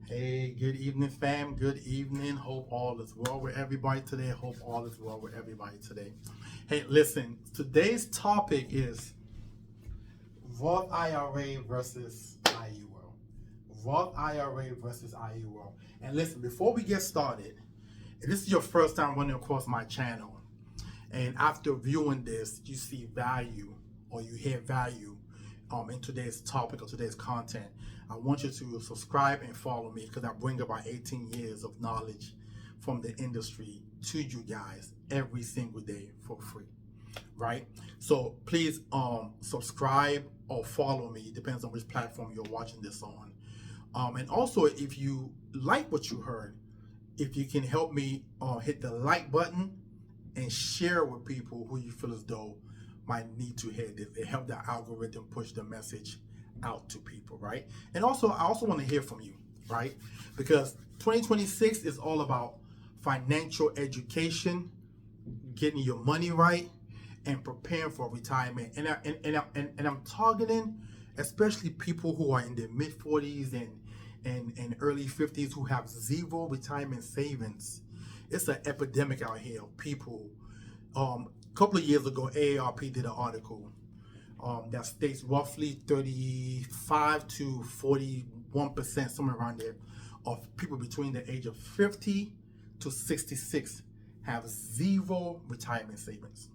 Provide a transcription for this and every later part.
Hey, good evening, fam. Good evening. Hope all is well with everybody today. Hope all is well with everybody today. Hey, listen, today's topic is Roth IRA versus IUL. Roth IRA versus IUL. And listen, before we get started, if this is your first time running across my channel, and after viewing this, you see value or you hear value in today's topic or today's content, I want you to subscribe and follow me because I bring about 18 years of knowledge from the industry to you guys every single day for free, right? So please subscribe or follow me. It depends on which platform you're watching this on. And also, if you like what you heard, if you can help me hit the like button and share with people who you feel as though might need to hear this. It helps the algorithm push the message out to people, right? And also, I also want to hear from you, right? Because 2026 is all about financial education, getting your money right, and preparing for retirement. And I'm targeting especially people who are in their mid 40s and early 50s who have zero retirement savings. It's an epidemic out here of people. A couple of years ago, AARP did an article that states roughly 35 to 41%, somewhere around there, of people between the age of 50 to 66 have zero retirement savings.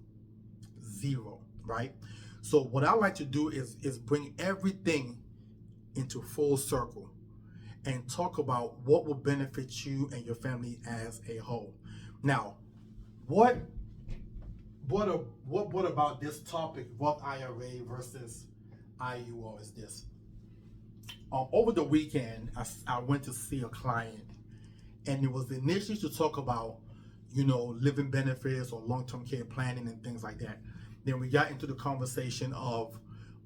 Zero, right? So what I like to do is bring everything into full circle and talk about what will benefit you and your family as a whole. Now, what about this topic, Roth IRA versus IUL, is this? Over the weekend, I went to see a client, and it was initially to talk about, living benefits or long-term care planning and things like that. Then we got into the conversation of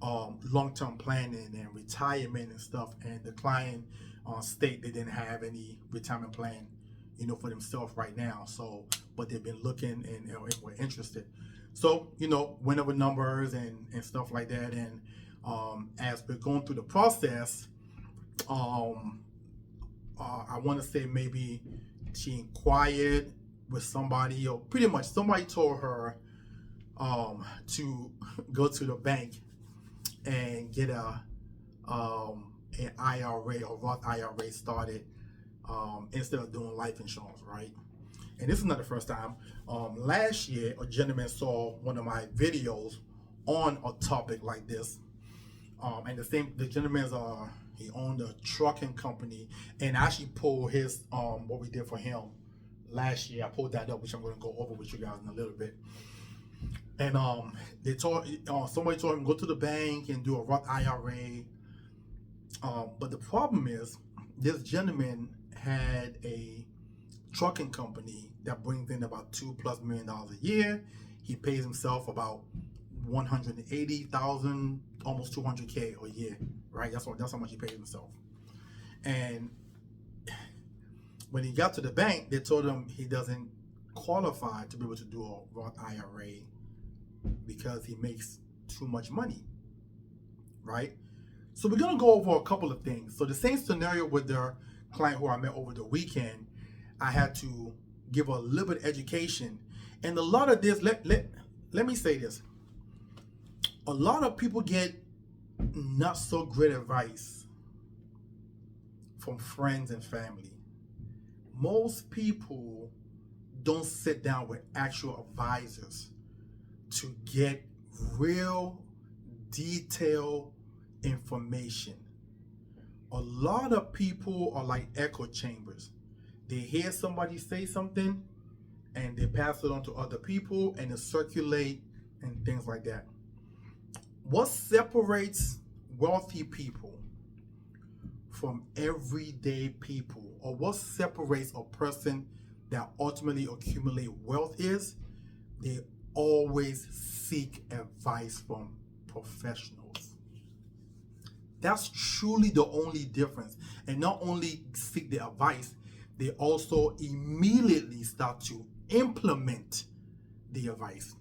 long-term planning and retirement and stuff, and the client state they didn't have any retirement plan, for themselves right now. So, but they've been looking and were interested. So, went over numbers and stuff like that. And as we're going through the process, I want to say maybe she inquired with somebody, or pretty much somebody told her to go to the bank and get an IRA or Roth IRA started instead of doing life insurance, right? And this is not the first time. Last year, a gentleman saw one of my videos on a topic like this, and the gentleman's he owned a trucking company, and I actually pulled his what we did for him last year. I pulled that up, which I'm going to go over with you guys in a little bit. And somebody told him go to the bank and do a Roth IRA. But the problem is, this gentleman had a trucking company that brings in about $2+ million a year. He pays himself about $180,000, almost $200K a year, right? That's how much he pays himself. And when he got to the bank, they told him he doesn't qualify to be able to do a Roth IRA because he makes too much money, right? So we're gonna go over a couple of things. So the same scenario with the client who I met over the weekend, I had to give a little bit of education. And a lot of this, let me say this. A lot of people get not so great advice from friends and family. Most people don't sit down with actual advisors to get real detailed information. A lot of people are like echo chambers. They hear somebody say something and they pass it on to other people and it circulate and things like that. What separates wealthy people from everyday people, or what separates a person that ultimately accumulate wealth, is they always seek advice from professionals. That's truly the only difference. And not only seek the advice, they also immediately start to implement the advice.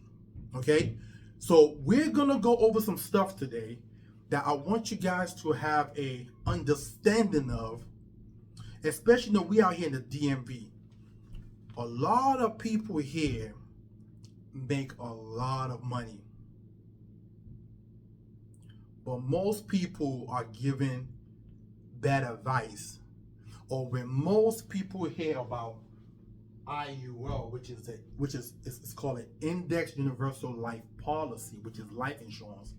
Okay? So we're gonna go over some stuff today that I want you guys to have a understanding of, especially we out here in the DMV. A lot of people here make a lot of money, but most people are given bad advice. Or when most people hear about IUL, which is it's called an Index Universal Life Policy, which is life insurance,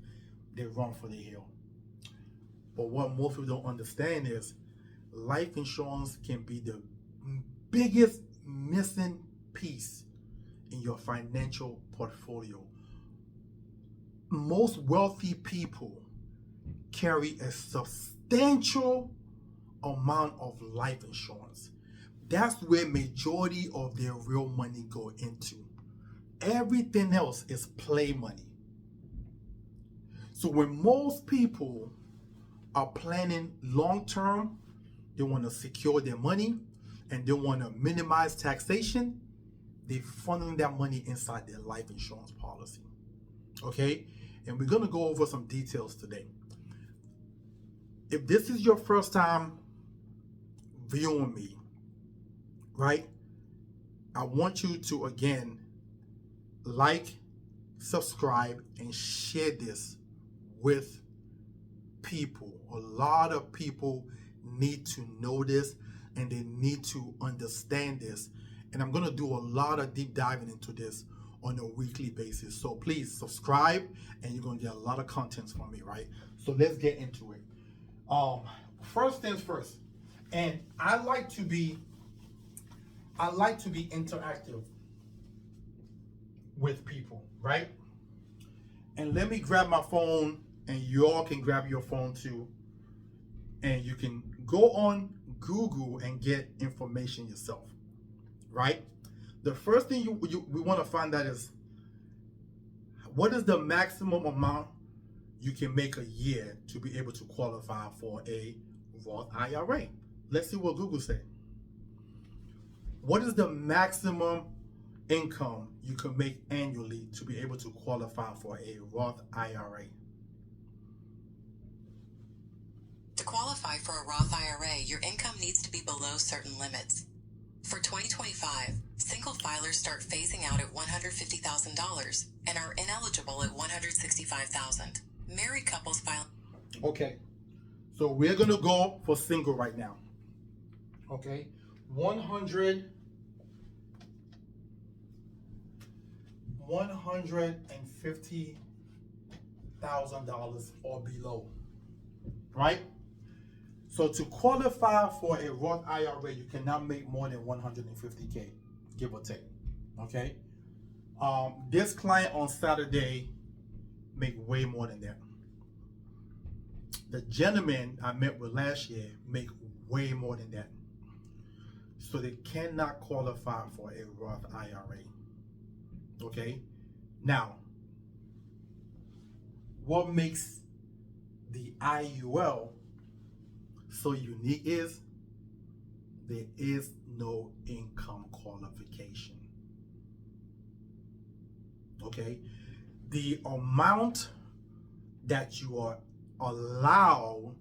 they run for the hill. But what most people don't understand is life insurance can be the biggest missing piece in your financial portfolio. Most wealthy people carry a substantial amount of life insurance. That's where majority of their real money go into. Everything else is play money. So when most people are planning long term, they want to secure their money and they want to minimize taxation, they funneling that money inside their life insurance policy. Okay? And we're going to go over some details today. If this is your first time viewing me, right, I want you to again like, subscribe, and share this with people. A lot of people need to know this and they need to understand this. And I'm going to do a lot of deep diving into this on a weekly basis. So please subscribe and you're going to get a lot of content from me, right? So let's get into it. First things first. And I like to be interactive with people, right? And let me grab my phone and you all can grab your phone too. And you can go on Google and get information yourself, right? The first thing we want to find out is what is the maximum amount you can make a year to be able to qualify for a Roth IRA. Let's see what Google said. What is the maximum income you can make annually to be able to qualify for a Roth IRA? To qualify for a Roth IRA, your income needs to be below certain limits. For 2025, single filers start phasing out at $150,000 and are ineligible at $165,000. Married couples file. Okay, so we're gonna go for single right now. Okay, $150,000 or below, right? So to qualify for a Roth IRA, you cannot make more than 150K, give or take. Okay. This client on Saturday make way more than that. The gentleman I met with last year make way more than that. So they cannot qualify for a Roth IRA. Okay. Now, what makes the IUL so unique is there is no income qualification. Okay, the amount that you are allowed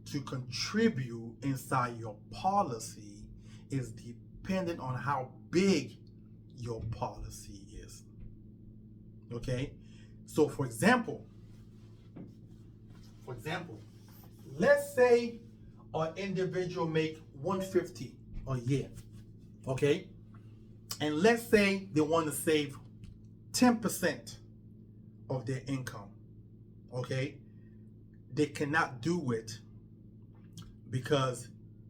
to contribute inside your policy is dependent on how big your policy is. Okay, so for example, let's say an individual make 150 a year, okay? And let's say they want to save 10% of their income, okay? They cannot do it because,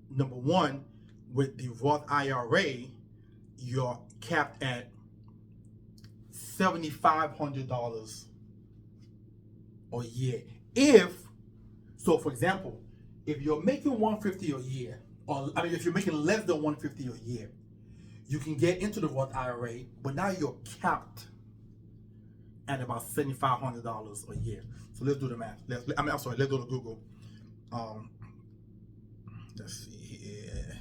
number one, with the Roth IRA, you're capped at $7,500 a year. So for example, if you're making 150 a year, or I mean, if you're making less than 150 a year, you can get into the Roth IRA, but now you're capped at about $7,500 a year. So let's do the math. Let's go to Google. Let's see here.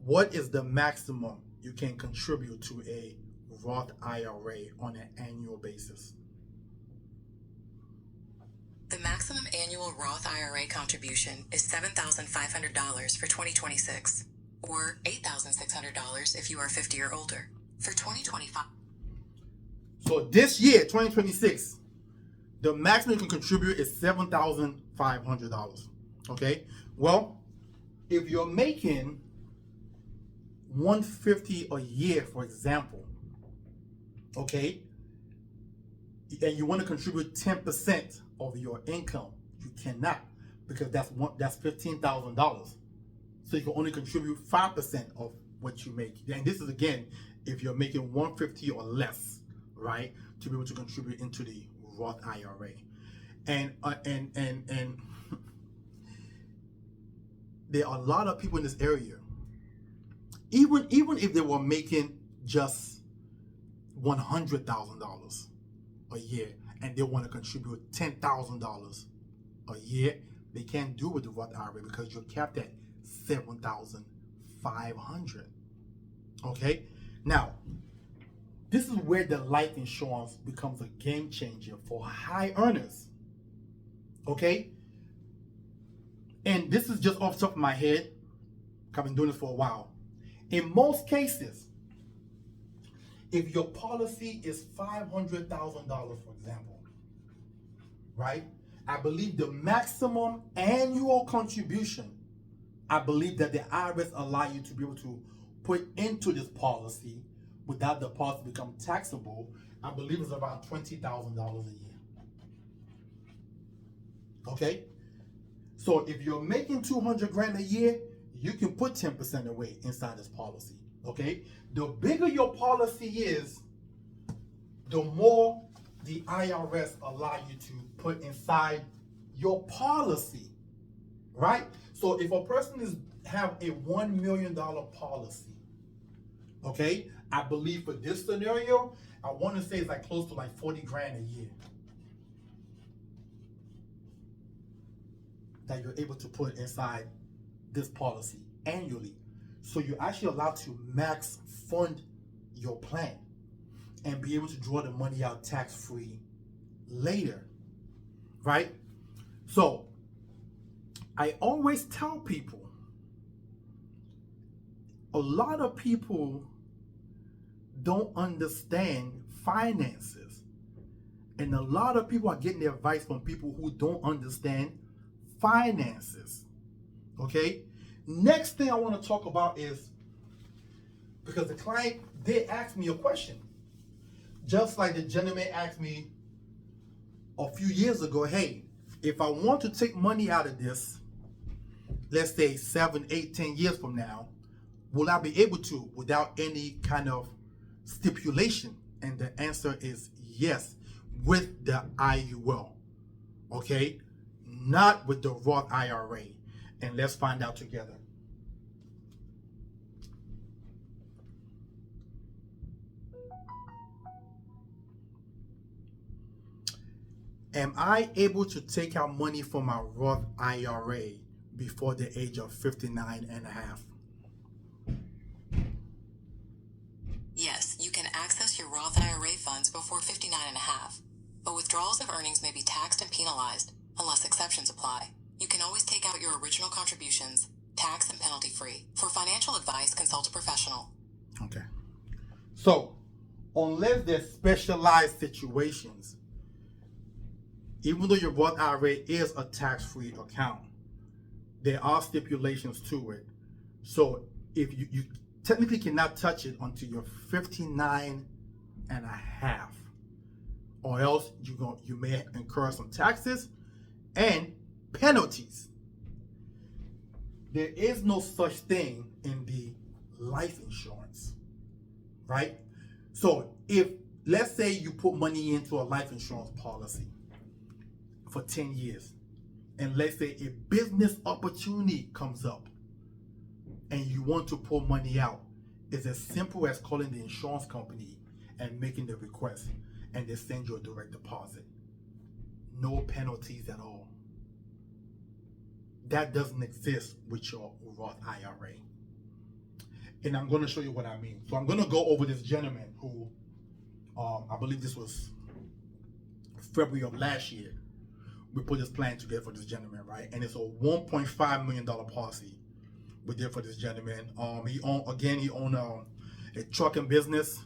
What is the maximum you can contribute to a Roth IRA on an annual basis? The maximum maximum annual Roth IRA contribution is $7,500 for 2026, or $8,600 if you are 50 or older. For 2025. So this year, 2026, the maximum you can contribute is $7,500. Okay? Well, if you're making $150 a year, for example, okay, and you want to contribute 10% of your income, you cannot, because that's $15,000. So you can only contribute 5% of what you make. And this is again if you're making $150 or less, right, to be able to contribute into the Roth IRA. And there are a lot of people in this area, even if they were making just $100,000 a year and they want to contribute $10,000 a year, they can't do it with the Roth IRA because you're capped at $7,500. Okay, now this is where the life insurance becomes a game changer for high earners. Okay, and this is just off the top of my head. I've been doing this for a while. In most cases, if your policy is $500,000, for example, right? I believe the maximum annual contribution, I believe that the IRS allow you to be able to put into this policy without the policy become taxable, I believe it's around $20,000 a year. Okay? So if you're making $200,000 a year, you can put 10% away inside this policy. Okay? The bigger your policy is, the more the IRS allow you to put inside your policy. Right? So if a person have a $1 million policy, okay, I believe for this scenario, I want to say it's like close to like $40,000 a year that you're able to put inside this policy annually. So you're actually allowed to max fund your plan and be able to draw the money out tax-free later, right? So I always tell people, a lot of people don't understand finances, and a lot of people are getting their advice from people who don't understand finances. Okay, next thing I want to talk about is, because the client did ask me a question, just like the gentleman asked me a few years ago, hey, if I want to take money out of this, let's say 7, 8, 10 years from now, will I be able to without any kind of stipulation? And the answer is yes, with the IUL, okay, not with the Roth IRA. And let's find out together. Am I able to take out money from my Roth IRA before the age of 59 and a half? Yes, you can access your Roth IRA funds before 59 and a half, but withdrawals of earnings may be taxed and penalized, unless exceptions apply. You can always take out your original contributions, tax and penalty free. For financial advice, consult a professional. Okay. So, unless there's specialized situations, even though your Roth IRA is a tax-free account, there are stipulations to it. So, if you technically cannot touch it until you're 59 and a half, or else you may incur some taxes and penalties. There is no such thing in the life insurance, right? So if, let's say you put money into a life insurance policy for 10 years, and let's say a business opportunity comes up and you want to pull money out, it's as simple as calling the insurance company and making the request, and they send you a direct deposit. No penalties at all. That doesn't exist with your Roth IRA. And I'm going to show you what I mean. So I'm going to go over this gentleman who, I believe this was February of last year, we put this plan together for this gentleman, right? And it's a $1.5 million policy we did for this gentleman. He owned a trucking business.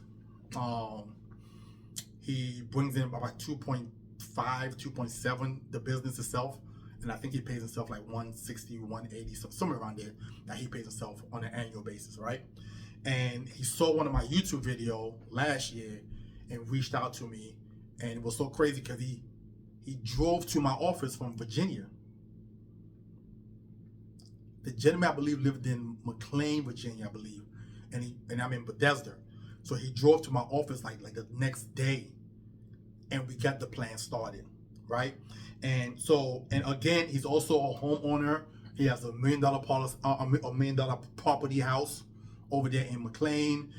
He brings in about 2.5, 2.7 the business itself, and I think he pays himself like 160, 180, somewhere around there that he pays himself on an annual basis, right? And he saw one of my YouTube video last year and reached out to me, and it was so crazy because he drove to my office from Virginia. The gentleman, I believe, lived in McLean, Virginia, I believe, and I'm in Bethesda. So he drove to my office like the next day, and we got the plan started, right? And so, and again, he's also a homeowner. He has $1 million policy, $1 million property house over there in McLean,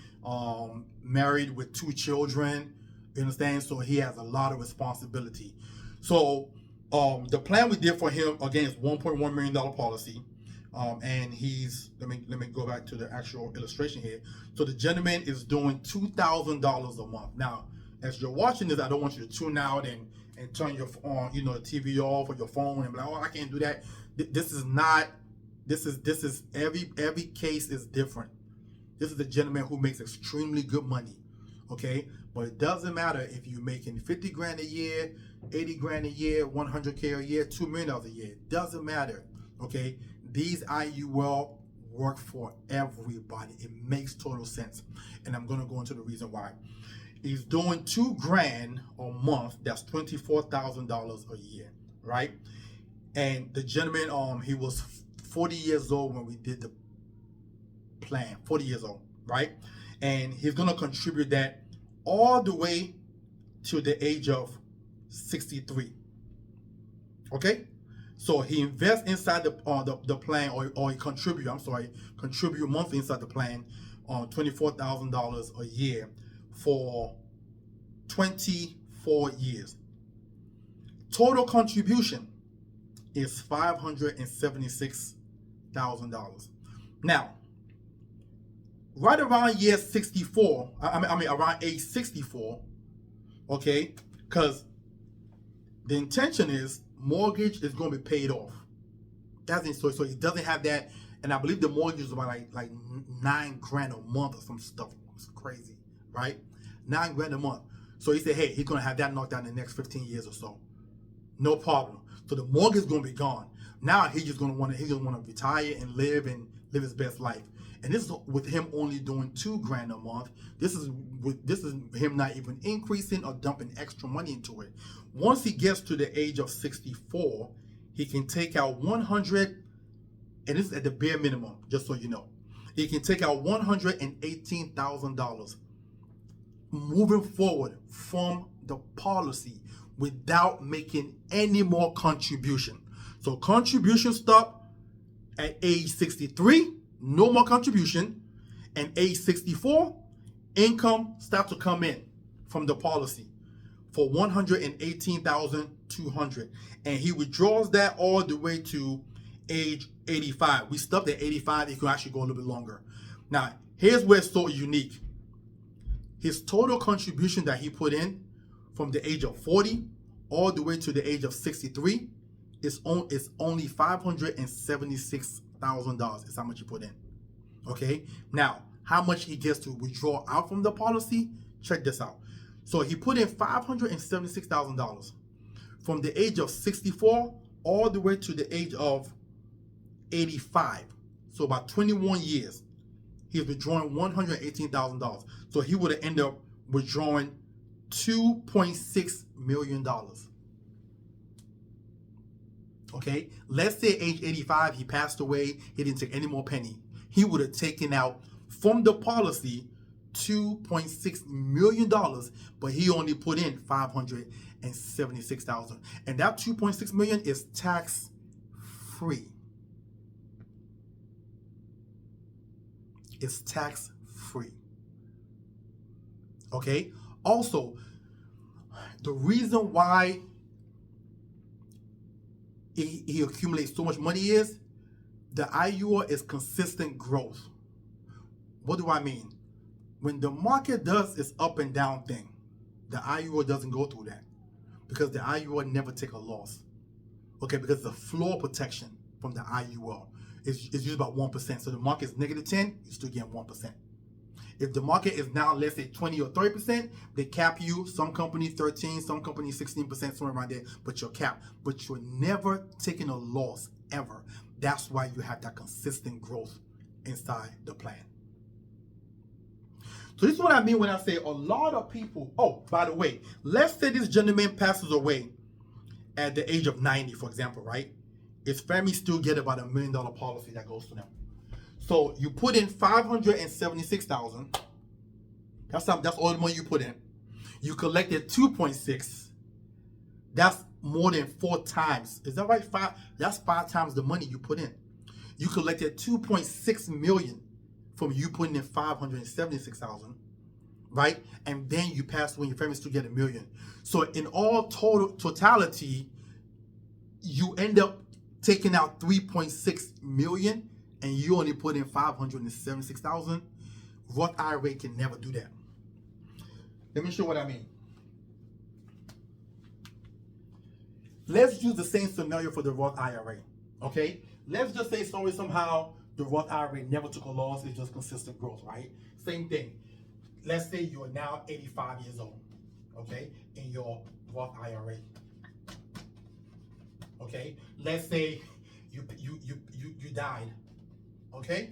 married with 2 children. You understand? So he has a lot of responsibility. So the plan we did for him, again, is $1.1 million policy. And he's, let me go back to the actual illustration here. So the gentleman is doing $2,000 a month. Now, as you're watching this, I don't want you to tune out and turn your the TV off or your phone and be like, oh, I can't do that. This is every case is different. This is a gentleman who makes extremely good money, okay? But it doesn't matter if you're making 50 grand a year, 80 grand a year, 100K a year, $2 million a year. It doesn't matter, okay? These IUL work for everybody. It makes total sense. And I'm going to go into the reason why. He's doing $2 grand a month. That's $24,000 a year, right? And the gentleman, he was 40 years old when we did the plan. 40 years old, right? And he's going to contribute that all the way to the age of 63. Okay? So he invests inside the plan, or he contribute monthly inside the plan on $24,000 a year for 24 years. Total contribution is $576,000. Now, right around year 64, around age 64, okay, because the intention is mortgage is going to be paid off. So he doesn't have that, and I believe the mortgage is about like $9 grand a month or some stuff. It's crazy, right? $9 grand a month. So he said, hey, he's going to have that knocked out in the next 15 years or so. No problem. So the mortgage is going to be gone. Now he's just want to retire and live his best life. And this is with him only doing $2 grand a month. This is him not even increasing or dumping extra money into it. Once he gets to the age of 64, he can take out 100, and this is at the bare minimum, just so you know. He can take out $118,000 moving forward from the policy without making any more contribution. So contribution stop at age 63, no more contribution, and age 64, income starts to come in from the policy for $118,200, and he withdraws that all the way to age 85. We stopped at 85. It could actually go a little bit longer. Now, here's where it's so unique. His total contribution that he put in from the age of 40 all the way to the age of 63 is only $576,000 is how much he put in. Okay? Now, how much he gets to withdraw out from the policy? Check this out. So he put in $576,000 from the age of 64 all the way to the age of 85. So about 21 years, he's withdrawing $118,000. So he would have ended up withdrawing $2.6 million. Okay? Let's say age 85, he passed away, he didn't take any more penny. He would have taken out from the policy $2.6 million, but he only put in $576,000. And that $2.6 million is tax free. It's tax free. Okay? Also, the reason why he accumulates so much money is the IUL is consistent growth. What do I mean? When the market does its up and down thing, the IUL doesn't go through that because the IUL never take a loss. Okay, because the floor protection from the IUL is usually about 1%. So the market is negative 10, you still get 1%. If the market is now, let's say 20 or 30%, they cap you. Some companies 13, some companies 16%, somewhere around there, but you're capped. But you're never taking a loss ever. That's why you have that consistent growth inside the plan. So this is what I mean when I say a lot of people, oh, by the way, let's say this gentleman passes away at the age of 90, for example, right? His family still get about $1 million policy that goes to them. So you put in $576,000. That's all the money you put in. You collected 2.6. That's more than 4 times. Is that right? That's 5 times the money you put in. You collected 2.6 million from you putting in 576,000, right? And then you pass away, your family still get $1 million. So in all totality, you end up taking out 3.6 million, and you only put in 576,000. Roth IRA can never do that. Let me show you what I mean. Let's use the same scenario for the Roth IRA. Okay? Let's just say somehow the Roth IRA never took a loss, it's just consistent growth, right? Same thing. Let's say you're now 85 years old, okay, in your Roth IRA. Okay? Let's say you died, okay?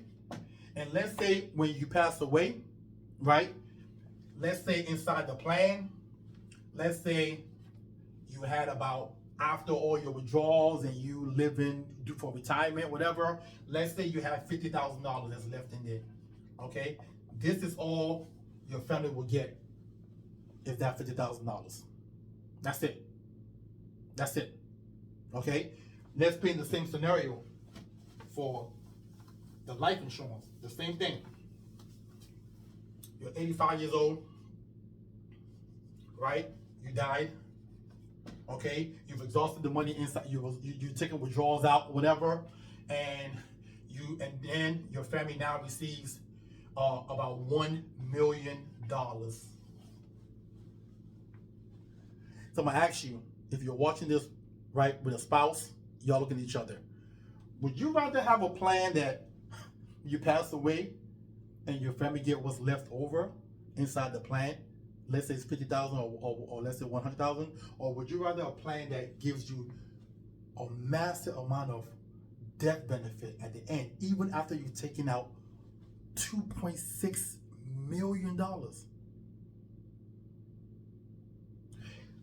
And let's say when you pass away, right? Let's say inside the plan, let's say you had about, after all your withdrawals and you living for retirement, whatever, let's say you have $50,000 that's left in there, okay? This is all your family will get is that $50,000. That's it. That's it, okay? Let's paint the same scenario for the life insurance. The same thing. You're 85 years old, right? You died. Okay, you've exhausted the money inside. You taking withdrawals out, whatever, and then your family now receives about $1 million. So I'm gonna ask you, if you're watching this right with a spouse, y'all looking at each other, would you rather have a plan that you pass away and your family get what's left over inside the plan? Let's say it's 50,000 or let's say 100,000, or would you rather a plan that gives you a massive amount of death benefit at the end, even after you've taken out $2.6 million?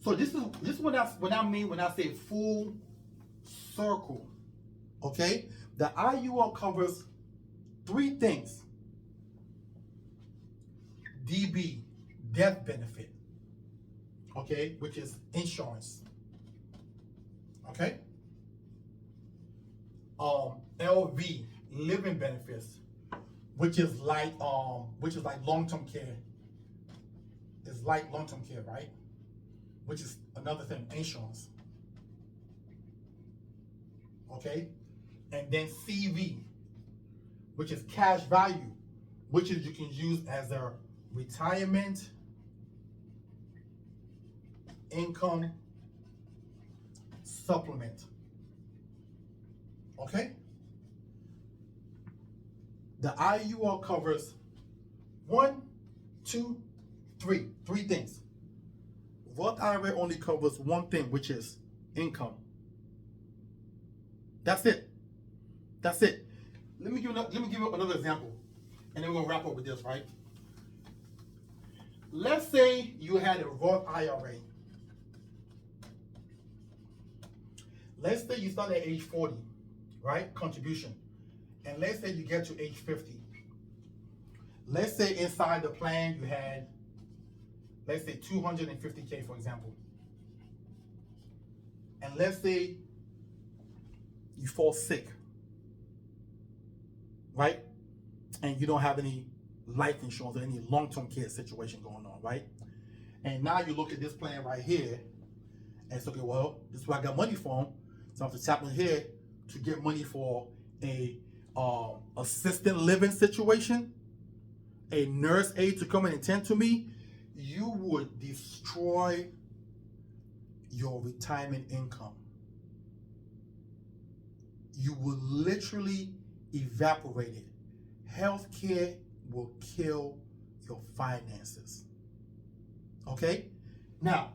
So this is what I mean when I say full circle. Okay, the IUL covers 3 things: DB, death benefit, okay, which is insurance, okay, LV, living benefits, which is like long-term care. It's like long-term care, right? Which is another thing, insurance, okay, and then CV, which is cash value, which is you can use as a retirement income supplement. Okay? The IUL covers 1, 2, 3. 3 things. Roth IRA only covers 1 thing, which is income. That's it. That's it. Let me give you another example, and then we're gonna wrap up with this, right? Let's say you had a Roth IRA. Let's say you start at age 40, right? Contribution. And let's say you get to age 50. Let's say inside the plan you had, let's say 250K, for example. And let's say you fall sick, right? And you don't have any life insurance or any long-term care situation going on, right? And now you look at this plan right here, and it's okay, well, this is what I got money from, so I have to tap in here to get money for a assisted living situation, a nurse aide to come and attend to me. You would destroy your retirement income. you will literally evaporate it. Healthcare will kill your finances. Okay? Now,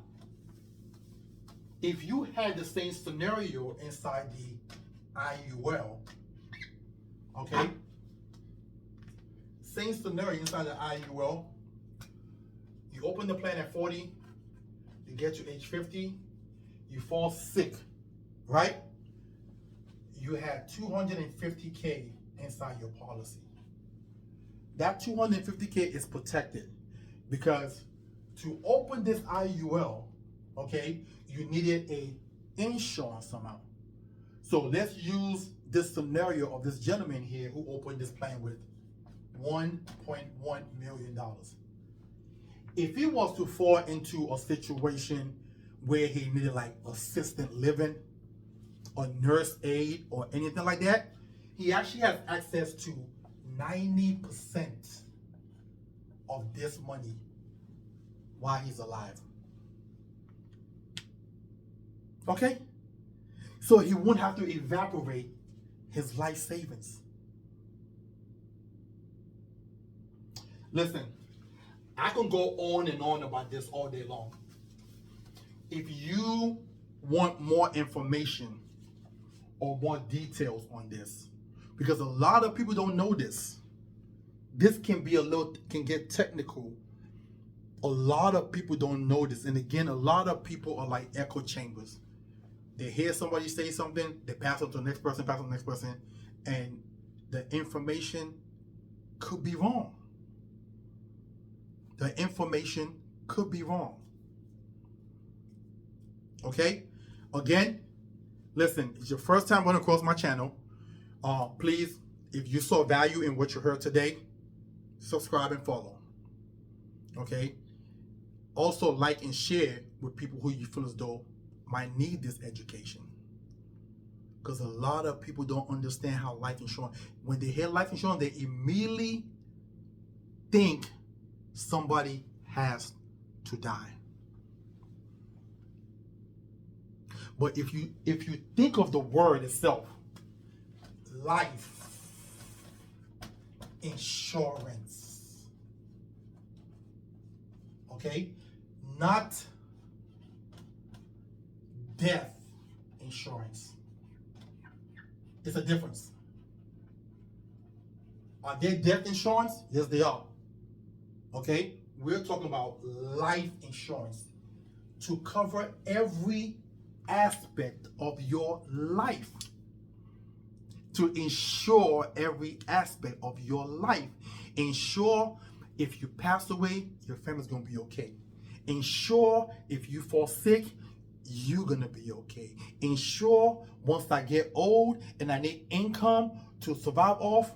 if you had the same scenario inside the IUL, okay? Same scenario inside the IUL. You open the plan at 40, you get to age 50, you fall sick, right? You have 250K inside your policy. That 250K is protected because to open this IUL, okay, you needed a insurance amount. So let's use this scenario of this gentleman here who opened this plan with $1.1 million. If he was to fall into a situation where he needed like assisted living or nurse aid or anything like that, he actually has access to 90% of this money while he's alive. Okay? So he wouldn't have to evaporate his life savings. Listen, I can go on and on about this all day long. If you want more information or more details on this, because a lot of people don't know this. This can get technical. A lot of people don't know this. And again, a lot of people are like echo chambers. They hear somebody say something, they pass it to the next person, and the information could be wrong. The information could be wrong. Okay? Again, listen, it's your first time running across my channel. Please, if you saw value in what you heard today, subscribe and follow. Okay? Also, like and share with people who you feel as though might need this education. Because a lot of people don't understand how life insurance, when they hear life insurance, they immediately think somebody has to die. But if you think of the word itself, life insurance, okay, not death insurance. It's a difference. Are there death insurance? Yes, they are. Okay, we're talking about life insurance to cover every aspect of your life, to ensure every aspect of your life. Ensure if you pass away, your family's gonna be okay. Ensure if you fall sick, you're gonna be okay. Ensure once I get old and I need income to survive off,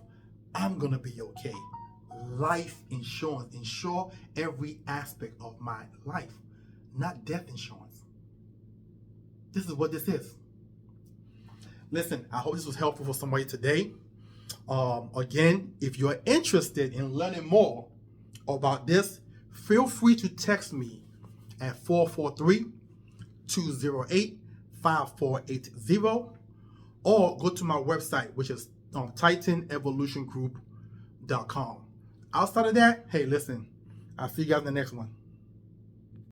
I'm gonna be okay. Life insurance. Ensure every aspect of my life, not death insurance. This is what this is. Listen, I hope this was helpful for somebody today. Again, if you're interested in learning more about this, feel free to text me at 443-208-5480 or go to my website, which is TitanEvolutionGroup.com. Outside of that, hey, listen, I'll see you guys in the next one.